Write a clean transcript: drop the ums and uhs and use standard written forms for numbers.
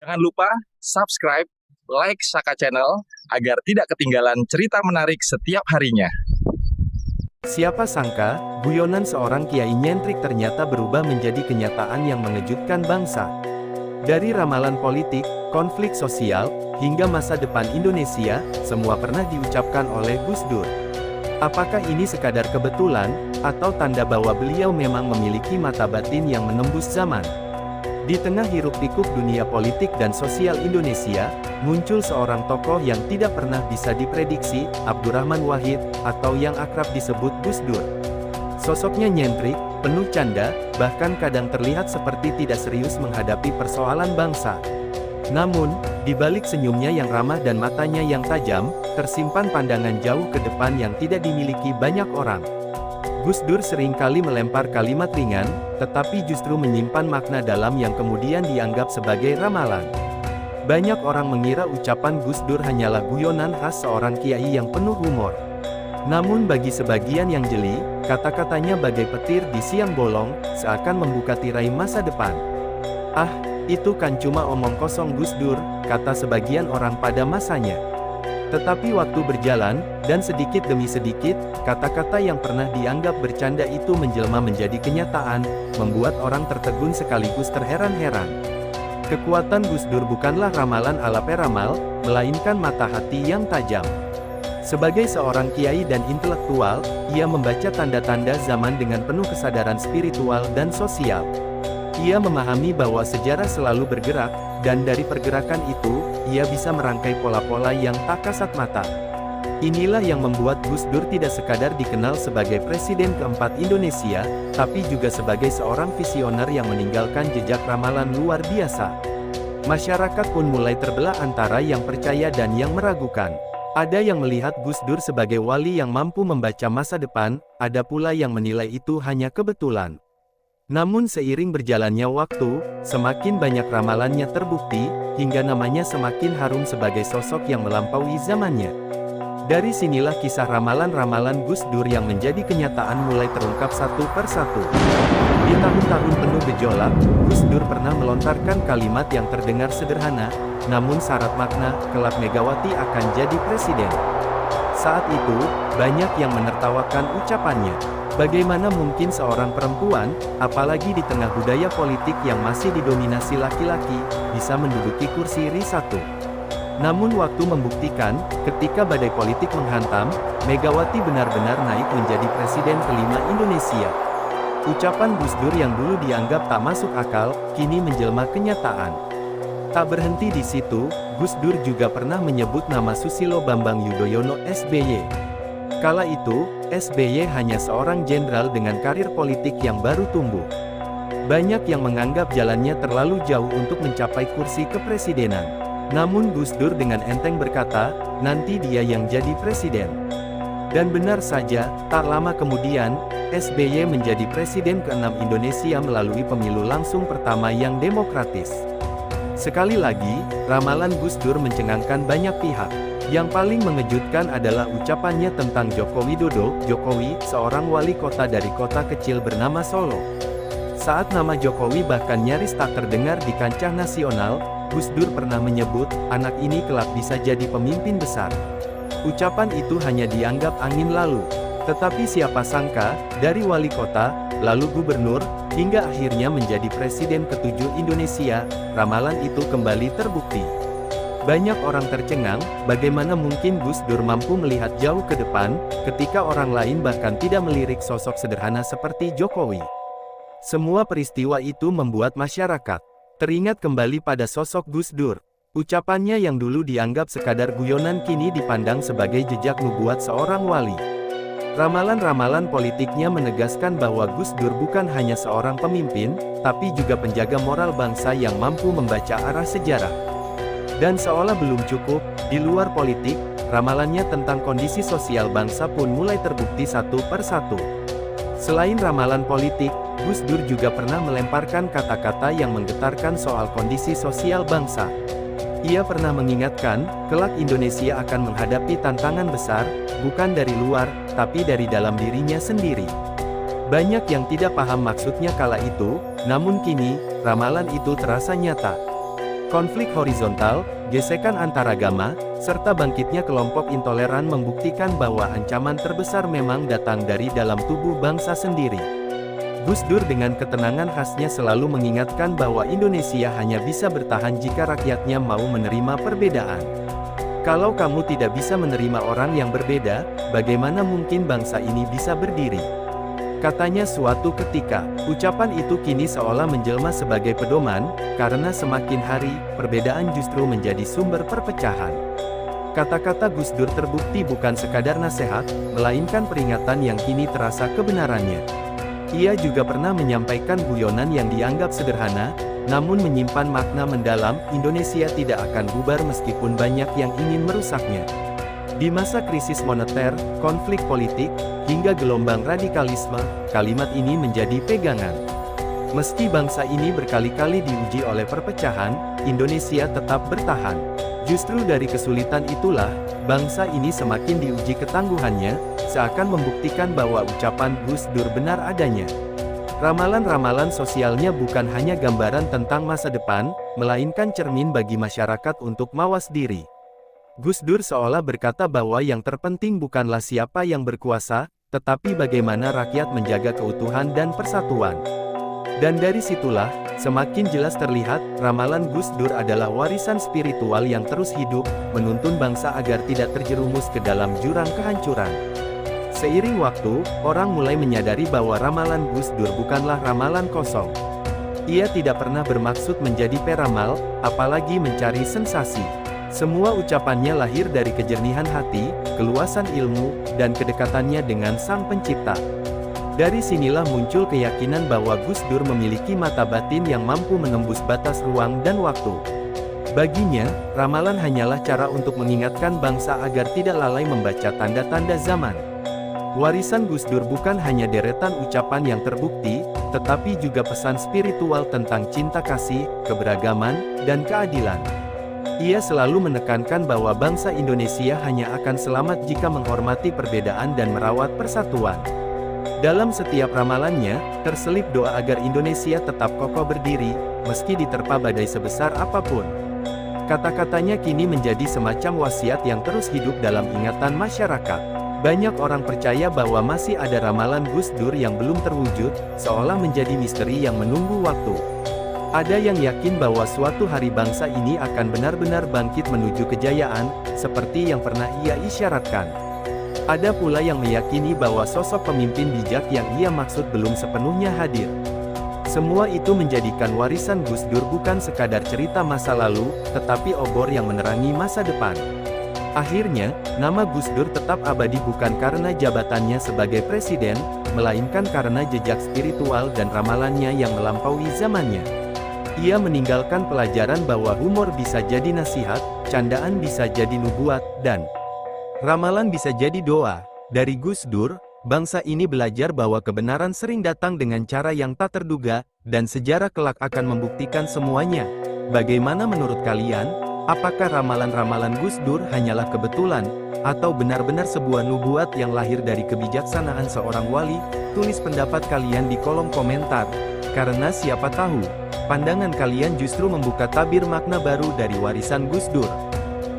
Jangan lupa subscribe, like Saka Channel, agar tidak ketinggalan cerita menarik setiap harinya. Siapa sangka, guyonan seorang kiai nyentrik ternyata berubah menjadi kenyataan yang mengejutkan bangsa. Dari ramalan politik, konflik sosial, hingga masa depan Indonesia, semua pernah diucapkan oleh Gus Dur. Apakah ini sekadar kebetulan, atau tanda bahwa beliau memang memiliki mata batin yang menembus zaman? Di tengah hiruk-pikuk dunia politik dan sosial Indonesia, muncul seorang tokoh yang tidak pernah bisa diprediksi, Abdurrahman Wahid, atau yang akrab disebut Gus Dur. Sosoknya nyentrik, penuh canda, bahkan kadang terlihat seperti tidak serius menghadapi persoalan bangsa. Namun, di balik senyumnya yang ramah dan matanya yang tajam, tersimpan pandangan jauh ke depan yang tidak dimiliki banyak orang. Gus Dur seringkali melempar kalimat ringan, tetapi justru menyimpan makna dalam yang kemudian dianggap sebagai ramalan. Banyak orang mengira ucapan Gus Dur hanyalah guyonan khas seorang kiai yang penuh humor. Namun bagi sebagian yang jeli, kata-katanya bagai petir di siang bolong, seakan membuka tirai masa depan. "Ah, itu kan cuma omong kosong Gus Dur," kata sebagian orang pada masanya. Tetapi waktu berjalan, dan sedikit demi sedikit, kata-kata yang pernah dianggap bercanda itu menjelma menjadi kenyataan, membuat orang tertegun sekaligus terheran-heran. Kekuatan Gus Dur bukanlah ramalan ala peramal, melainkan mata hati yang tajam. Sebagai seorang kiai dan intelektual, ia membaca tanda-tanda zaman dengan penuh kesadaran spiritual dan sosial. Ia memahami bahwa sejarah selalu bergerak, dan dari pergerakan itu, ia bisa merangkai pola-pola yang tak kasat mata. Inilah yang membuat Gus Dur tidak sekadar dikenal sebagai Presiden keempat Indonesia, tapi juga sebagai seorang visioner yang meninggalkan jejak ramalan luar biasa. Masyarakat pun mulai terbelah antara yang percaya dan yang meragukan. Ada yang melihat Gus Dur sebagai wali yang mampu membaca masa depan, ada pula yang menilai itu hanya kebetulan. Namun seiring berjalannya waktu, semakin banyak ramalannya terbukti, hingga namanya semakin harum sebagai sosok yang melampaui zamannya. Dari sinilah kisah ramalan-ramalan Gus Dur yang menjadi kenyataan mulai terungkap satu persatu. Di tahun-tahun penuh gejolak, Gus Dur pernah melontarkan kalimat yang terdengar sederhana, namun syarat makna, kelak Megawati akan jadi presiden. Saat itu, banyak yang menertawakan ucapannya. Bagaimana mungkin seorang perempuan, apalagi di tengah budaya politik yang masih didominasi laki-laki, bisa menduduki kursi RI 1? Namun waktu membuktikan, ketika badai politik menghantam, Megawati benar-benar naik menjadi presiden kelima Indonesia. Ucapan Gus Dur yang dulu dianggap tak masuk akal, kini menjelma kenyataan. Tak berhenti di situ, Gus Dur juga pernah menyebut nama Susilo Bambang Yudhoyono SBY. Kala itu, SBY hanya seorang jenderal dengan karir politik yang baru tumbuh. Banyak yang menganggap jalannya terlalu jauh untuk mencapai kursi kepresidenan. Namun Gus Dur dengan enteng berkata, nanti dia yang jadi presiden. Dan benar saja, tak lama kemudian, SBY menjadi presiden ke-6 Indonesia melalui pemilu langsung pertama yang demokratis. Sekali lagi, ramalan Gus Dur mencengangkan banyak pihak. Yang paling mengejutkan adalah ucapannya tentang Joko Widodo, Jokowi, seorang wali kota dari kota kecil bernama Solo. Saat nama Jokowi bahkan nyaris tak terdengar di kancah nasional, Gus Dur pernah menyebut, anak ini kelak bisa jadi pemimpin besar. Ucapan itu hanya dianggap angin lalu. Tetapi siapa sangka, dari wali kota, lalu gubernur, hingga akhirnya menjadi presiden ke-7 Indonesia, ramalan itu kembali terbukti. Banyak orang tercengang, bagaimana mungkin Gus Dur mampu melihat jauh ke depan, ketika orang lain bahkan tidak melirik sosok sederhana seperti Jokowi. Semua peristiwa itu membuat masyarakat teringat kembali pada sosok Gus Dur. Ucapannya yang dulu dianggap sekadar guyonan kini dipandang sebagai jejak nubuat seorang wali. Ramalan-ramalan politiknya menegaskan bahwa Gus Dur bukan hanya seorang pemimpin, tapi juga penjaga moral bangsa yang mampu membaca arah sejarah. Dan seolah belum cukup, di luar politik, ramalannya tentang kondisi sosial bangsa pun mulai terbukti satu persatu. Selain ramalan politik, Gus Dur juga pernah melemparkan kata-kata yang menggetarkan soal kondisi sosial bangsa. Ia pernah mengingatkan, kelak Indonesia akan menghadapi tantangan besar, bukan dari luar, tapi dari dalam dirinya sendiri. Banyak yang tidak paham maksudnya kala itu, namun kini, ramalan itu terasa nyata. Konflik horizontal, gesekan antaragama, serta bangkitnya kelompok intoleran membuktikan bahwa ancaman terbesar memang datang dari dalam tubuh bangsa sendiri. Gus Dur dengan ketenangan khasnya selalu mengingatkan bahwa Indonesia hanya bisa bertahan jika rakyatnya mau menerima perbedaan. Kalau kamu tidak bisa menerima orang yang berbeda, bagaimana mungkin bangsa ini bisa berdiri? Katanya suatu ketika, ucapan itu kini seolah menjelma sebagai pedoman, karena semakin hari, perbedaan justru menjadi sumber perpecahan. Kata-kata Gus Dur terbukti bukan sekadar nasihat, melainkan peringatan yang kini terasa kebenarannya. Ia juga pernah menyampaikan guyonan yang dianggap sederhana, namun menyimpan makna mendalam. Indonesia tidak akan bubar meskipun banyak yang ingin merusaknya. Di masa krisis moneter, konflik politik, hingga gelombang radikalisme, kalimat ini menjadi pegangan. Meski bangsa ini berkali-kali diuji oleh perpecahan, Indonesia tetap bertahan. Justru dari kesulitan itulah, bangsa ini semakin diuji ketangguhannya, seakan membuktikan bahwa ucapan Gus Dur benar adanya. Ramalan-ramalan sosialnya bukan hanya gambaran tentang masa depan, melainkan cermin bagi masyarakat untuk mawas diri. Gus Dur seolah berkata bahwa yang terpenting bukanlah siapa yang berkuasa, tetapi bagaimana rakyat menjaga keutuhan dan persatuan. Dan dari situlah, semakin jelas terlihat, ramalan Gus Dur adalah warisan spiritual yang terus hidup, menuntun bangsa agar tidak terjerumus ke dalam jurang kehancuran. Seiring waktu, orang mulai menyadari bahwa ramalan Gus Dur bukanlah ramalan kosong. Ia tidak pernah bermaksud menjadi peramal, apalagi mencari sensasi. Semua ucapannya lahir dari kejernihan hati, keluasan ilmu, dan kedekatannya dengan Sang Pencipta. Dari sinilah muncul keyakinan bahwa Gus Dur memiliki mata batin yang mampu menembus batas ruang dan waktu. Baginya, ramalan hanyalah cara untuk mengingatkan bangsa agar tidak lalai membaca tanda-tanda zaman. Warisan Gus Dur bukan hanya deretan ucapan yang terbukti, tetapi juga pesan spiritual tentang cinta kasih, keberagaman, dan keadilan. Ia selalu menekankan bahwa bangsa Indonesia hanya akan selamat jika menghormati perbedaan dan merawat persatuan. Dalam setiap ramalannya, terselip doa agar Indonesia tetap kokoh berdiri, meski diterpa badai sebesar apapun. Kata-katanya kini menjadi semacam wasiat yang terus hidup dalam ingatan masyarakat. Banyak orang percaya bahwa masih ada ramalan Gus Dur yang belum terwujud, seolah menjadi misteri yang menunggu waktu. Ada yang yakin bahwa suatu hari bangsa ini akan benar-benar bangkit menuju kejayaan, seperti yang pernah ia isyaratkan. Ada pula yang meyakini bahwa sosok pemimpin bijak yang ia maksud belum sepenuhnya hadir. Semua itu menjadikan warisan Gus Dur bukan sekadar cerita masa lalu, tetapi obor yang menerangi masa depan. Akhirnya, nama Gus Dur tetap abadi bukan karena jabatannya sebagai presiden, melainkan karena jejak spiritual dan ramalannya yang melampaui zamannya. Ia meninggalkan pelajaran bahwa humor bisa jadi nasihat, candaan bisa jadi nubuat, dan ramalan bisa jadi doa. Dari Gus Dur, bangsa ini belajar bahwa kebenaran sering datang dengan cara yang tak terduga, dan sejarah kelak akan membuktikan semuanya. Bagaimana menurut kalian? Apakah ramalan-ramalan Gus Dur hanyalah kebetulan, atau benar-benar sebuah nubuat yang lahir dari kebijaksanaan seorang wali? Tulis pendapat kalian di kolom komentar. Karena siapa tahu, pandangan kalian justru membuka tabir makna baru dari warisan Gus Dur.